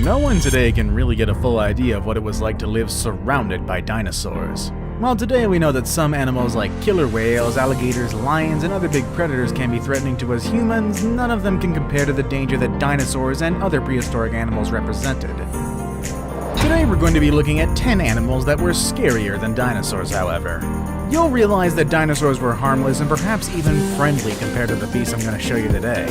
No one today can really get a full idea of what it was like to live surrounded by dinosaurs. While today we know that some animals like killer whales, alligators, lions, and other big predators can be threatening to us humans, none of them can compare to the danger that dinosaurs and other prehistoric animals represented. Today we're going to be looking at 10 animals that were scarier than dinosaurs, however. You'll realize that dinosaurs were harmless and perhaps even friendly compared to the beasts I'm going to show you today.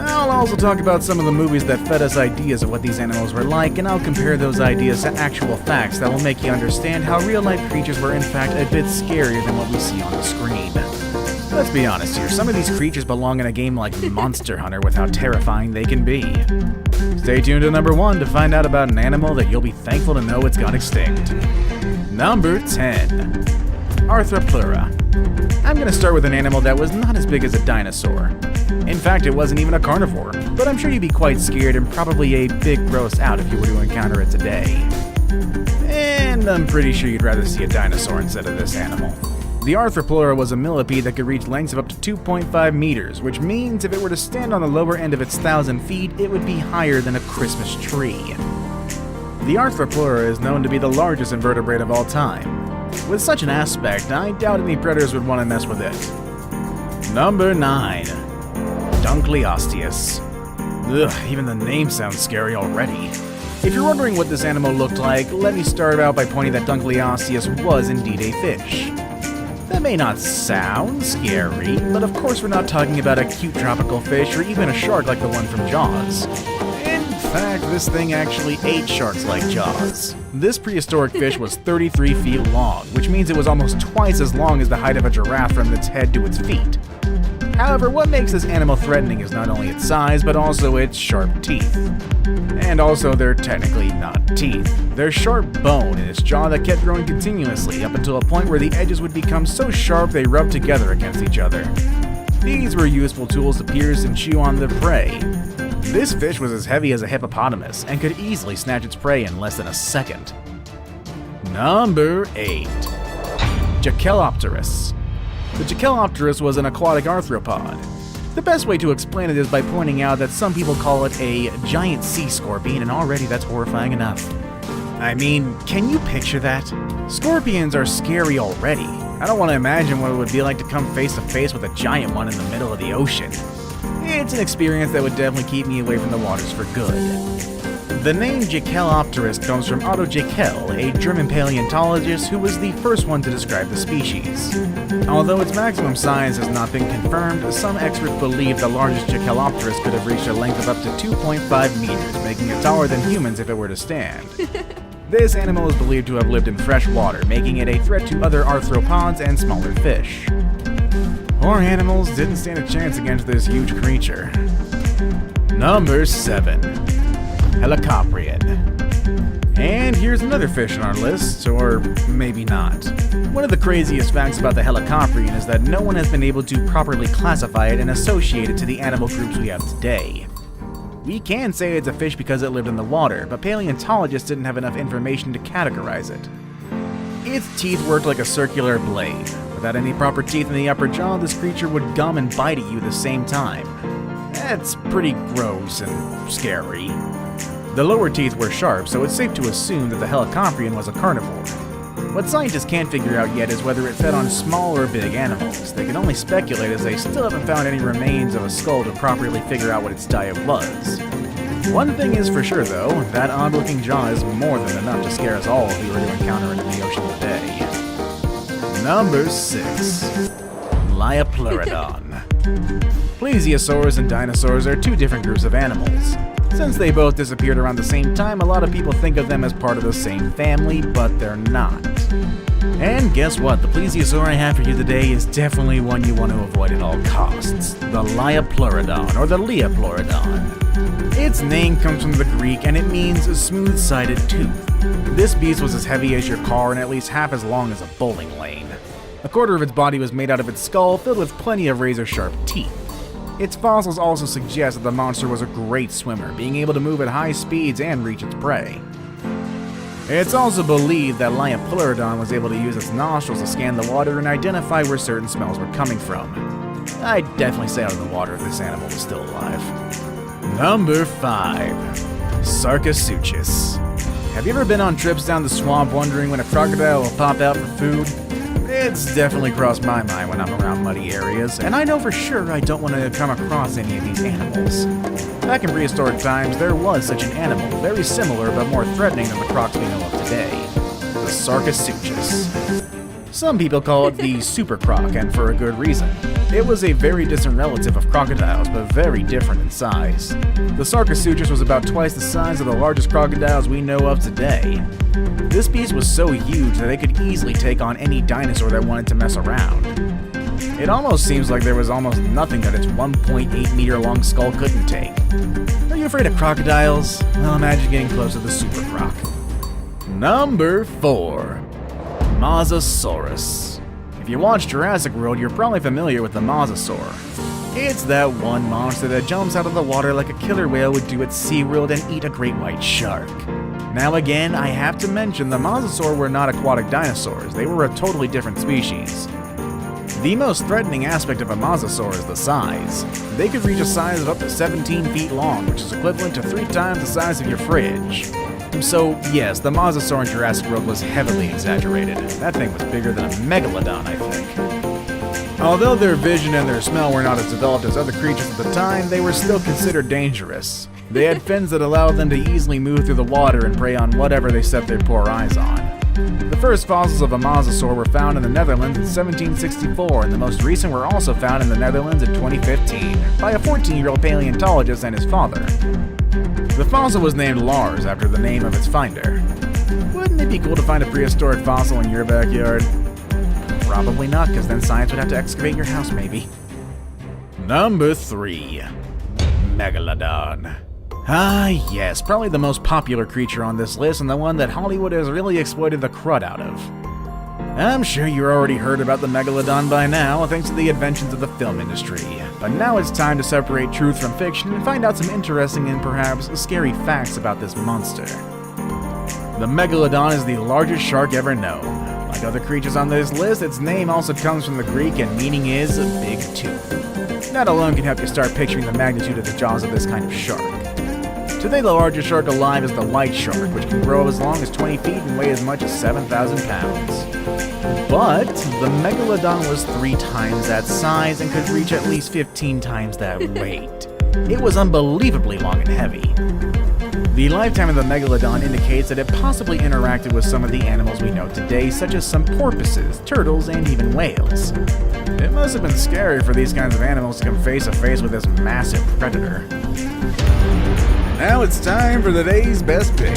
I'll also talk about some of the movies that fed us ideas of what these animals were like, and I'll compare those ideas to actual facts that will make you understand how real-life creatures were in fact a bit scarier than what we see on the screen. Let's be honest here, some of these creatures belong in a game like Monster Hunter with how terrifying they can be. Stay tuned to number 1 to find out about an animal that you'll be thankful to know it's gone extinct. Number 10. Arthropleura. I'm going to start with an animal that was not as big as a dinosaur. In fact, it wasn't even a carnivore, but I'm sure you'd be quite scared and probably a bit grossed out if you were to encounter it today. And I'm pretty sure you'd rather see a dinosaur instead of this animal. The Arthropleura was a millipede that could reach lengths of up to 2.5 meters, which means if it were to stand on the lower end of its 1,000 feet, it would be higher than a Christmas tree. The Arthropleura is known to be the largest invertebrate of all time. With such an aspect, I doubt any predators would want to mess with it. Number 9. Dunkleosteus. Ugh, even the name sounds scary already. If you're wondering what this animal looked like, let me start out by pointing that Dunkleosteus was indeed a fish. That may not sound scary, but of course we're not talking about a cute tropical fish or even a shark like the one from Jaws. In fact, this thing actually ate sharks like Jaws. This prehistoric fish was 33 feet long, which means it was almost twice as long as the height of a giraffe from its head to its feet. However, what makes this animal threatening is not only its size, but also its sharp teeth. And also, they're technically not teeth. They're sharp bone in its jaw that kept growing continuously up until a point where the edges would become so sharp they rubbed together against each other. These were useful tools to pierce and chew on the prey. This fish was as heavy as a hippopotamus and could easily snatch its prey in less than a second. Number 8. Jachelopterus. The Jachelopterus was an aquatic arthropod. The best way to explain it is by pointing out that some people call it a giant sea scorpion, and already that's horrifying enough. I mean, can you picture that? Scorpions are scary already. I don't want to imagine what it would be like to come face to face with a giant one in the middle of the ocean. It's an experience that would definitely keep me away from the waters for good. The name Jachelopterus comes from Otto Jeckel, a German paleontologist who was the first one to describe the species. Although its maximum size has not been confirmed, some experts believe the largest Jachelopterus could have reached a length of up to 2.5 meters, making it taller than humans if it were to stand. This animal is believed to have lived in fresh water, making it a threat to other arthropods and smaller fish. Poor animals didn't stand a chance against this huge creature. Number 7. Helicoprion. And here's another fish on our list, or maybe not. One of the craziest facts about the Helicoprion is that no one has been able to properly classify it and associate it to the animal groups we have today. We can say it's a fish because it lived in the water, but paleontologists didn't have enough information to categorize it. Its teeth worked like a circular blade. Without any proper teeth in the upper jaw, this creature would gum and bite at you at the same time. That's pretty gross and scary. The lower teeth were sharp, so it's safe to assume that the Helicoprion was a carnivore. What scientists can't figure out yet is whether it fed on small or big animals. They can only speculate as they still haven't found any remains of a skull to properly figure out what its diet was. One thing is for sure though, that odd-looking jaw is more than enough to scare us all if we were to encounter it in the ocean today. Number 6. Liopleurodon. Plesiosaurs and dinosaurs are two different groups of animals. Since they both disappeared around the same time, a lot of people think of them as part of the same family, but they're not. And guess what? The plesiosaur I have for you today is definitely one you want to avoid at all costs. The Liopleurodon, or the Leopleurodon. Its name comes from the Greek and it means a smooth-sided tooth. This beast was as heavy as your car and at least half as long as a bowling lane. A quarter of its body was made out of its skull, filled with plenty of razor-sharp teeth. Its fossils also suggest that the monster was a great swimmer, being able to move at high speeds and reach its prey. It's also believed that Liopleurodon was able to use its nostrils to scan the water and identify where certain smells were coming from. I'd definitely stay out of the water if this animal was still alive. Number 5. Sarcosuchus. Have you ever been on trips down the swamp wondering when a crocodile will pop out for food? It's definitely crossed my mind when I'm around muddy areas, and I know for sure I don't want to come across any of these animals. Back in prehistoric times, there was such an animal, very similar but more threatening than the crocs we know of today. The Sarcosuchus. Some people call it the super croc, and for a good reason. It was a very distant relative of crocodiles, but very different in size. The Sarcosuchus was about twice the size of the largest crocodiles we know of today. This beast was so huge that it could easily take on any dinosaur that wanted to mess around. It almost seems like there was almost nothing that its 1.8 meter long skull couldn't take. Are you afraid of crocodiles? Well, imagine getting close to the super croc. Number 4. Mosasaurus. If you watch Jurassic World, you're probably familiar with the mosasaur. It's that one monster that jumps out of the water like a killer whale would do at SeaWorld and eat a great white shark. Now again, I have to mention the mosasaur were not aquatic dinosaurs, they were a totally different species. The most threatening aspect of a mosasaur is the size. They could reach a size of up to 17 feet long, which is equivalent to 3 times the size of your fridge. So yes, the mosasaur in Jurassic World was heavily exaggerated. That thing was bigger than a megalodon, I think. Although their vision and their smell were not as developed as other creatures at the time, they were still considered dangerous. They had fins that allowed them to easily move through the water and prey on whatever they set their poor eyes on. The first fossils of a mosasaur were found in the Netherlands in 1764, and the most recent were also found in the Netherlands in 2015 by a 14-year-old paleontologist and his father. The fossil was named Lars after the name of its finder. Wouldn't it be cool to find a prehistoric fossil in your backyard? Probably not, because then science would have to excavate your house, maybe. Number 3. Megalodon. Ah, yes, probably the most popular creature on this list and the one that Hollywood has really exploited the crud out of. I'm sure you already heard about the Megalodon by now, thanks to the inventions of the film industry. But now it's time to separate truth from fiction and find out some interesting and perhaps scary facts about this monster. The Megalodon is the largest shark ever known. Like other creatures on this list, its name also comes from the Greek and meaning is a big tooth. That alone can help you start picturing the magnitude of the jaws of this kind of shark. Today, the largest shark alive is the white shark, which can grow as long as 20 feet and weigh as much as 7,000 pounds. But the Megalodon was 3 times that size and could reach at least 15 times that weight. It was unbelievably long and heavy. The lifetime of the Megalodon indicates that it possibly interacted with some of the animals we know today, such as some porpoises, turtles, and even whales. It must have been scary for these kinds of animals to come face to face with this massive predator. Now it's time for the day's best pick.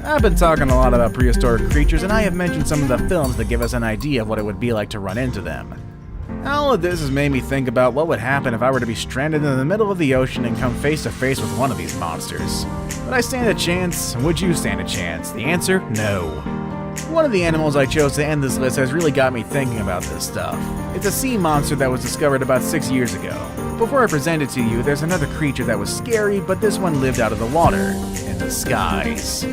I've been talking a lot about prehistoric creatures, and I have mentioned some of the films that give us an idea of what it would be like to run into them. All of this has made me think about what would happen if I were to be stranded in the middle of the ocean and come face to face with one of these monsters. Would I stand a chance? Would you stand a chance? The answer? No. One of the animals I chose to end this list has really got me thinking about this stuff. It's a sea monster that was discovered about 6 years ago. Before I present it to you, there's another creature that was scary, but this one lived out of the water, in the skies.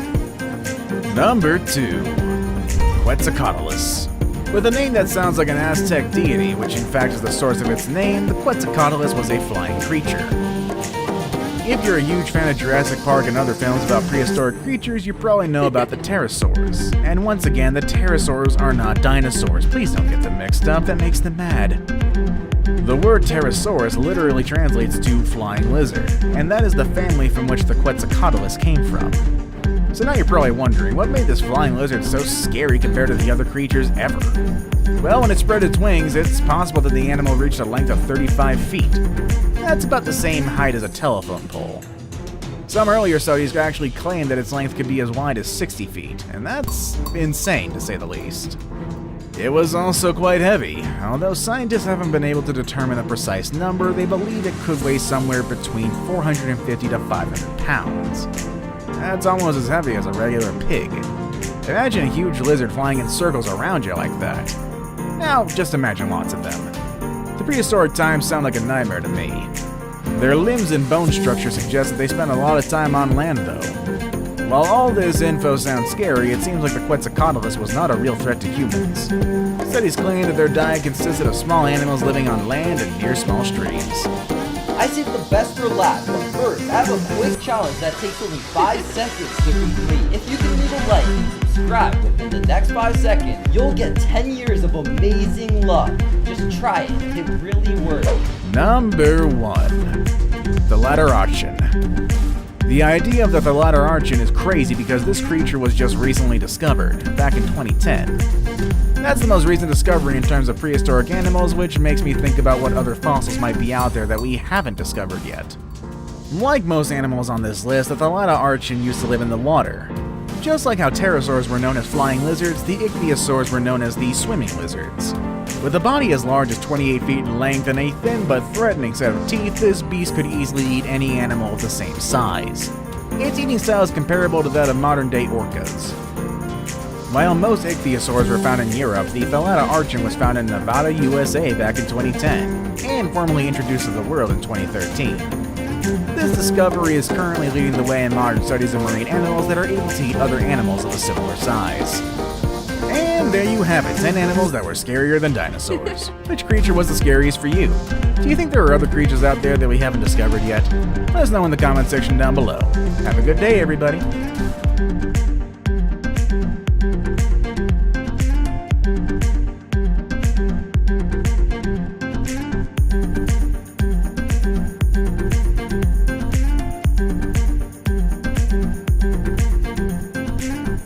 Number 2. Quetzalcoatlus. With a name that sounds like an Aztec deity, which in fact is the source of its name, the Quetzalcoatlus was a flying creature. If you're a huge fan of Jurassic Park and other films about prehistoric creatures, you probably know about the pterosaurs. And once again, the pterosaurs are not dinosaurs. Please don't get them mixed up, that makes them mad. The word pterosaurus literally translates to flying lizard, and that is the family from which the Quetzalcoatlus came from. So now you're probably wondering, what made this flying lizard so scary compared to the other creatures ever? Well, when it spread its wings, it's possible that the animal reached a length of 35 feet. That's about the same height as a telephone pole. Some earlier studies actually claimed that its length could be as wide as 60 feet, and that's insane to say the least. It was also quite heavy. Although scientists haven't been able to determine a precise number, they believe it could weigh somewhere between 450 to 500 pounds. That's almost as heavy as a regular pig. Imagine a huge lizard flying in circles around you like that. Now, just imagine lots of them. The prehistoric times sound like a nightmare to me. Their limbs and bone structure suggest that they spent a lot of time on land, though. While all this info sounds scary, it seems like the Quetzalcoatlus was not a real threat to humans. Studies claim that their diet consisted of small animals living on land and near small streams. I saved the best for last, but first, I have a quick challenge that takes only 5 seconds to complete. If you can leave a like and subscribe within the next 5 seconds, you'll get 10 years of amazing luck. Just try it, it really works. Number 1. The ladder archon. The idea of the ladder archon is crazy because this creature was just recently discovered, back in 2010. That's the most recent discovery in terms of prehistoric animals, which makes me think about what other fossils might be out there that we haven't discovered yet. Like most animals on this list, the ladder archon used to live in the water. Just like how pterosaurs were known as flying lizards, the ichthyosaurs were known as the swimming lizards. With a body as large as 28 feet in length and a thin but threatening set of teeth, this beast could easily eat any animal of the same size. Its eating style is comparable to that of modern-day orcas. While most ichthyosaurs were found in Europe, the Thalata archon was found in Nevada, USA back in 2010, and formally introduced to the world in 2013. This discovery is currently leading the way in modern studies of marine animals that are able to eat other animals of a similar size. And there you have it, 10 animals that were scarier than dinosaurs. Which creature was the scariest for you? Do you think there are other creatures out there that we haven't discovered yet? Let us know in the comment section down below. Have a good day, everybody.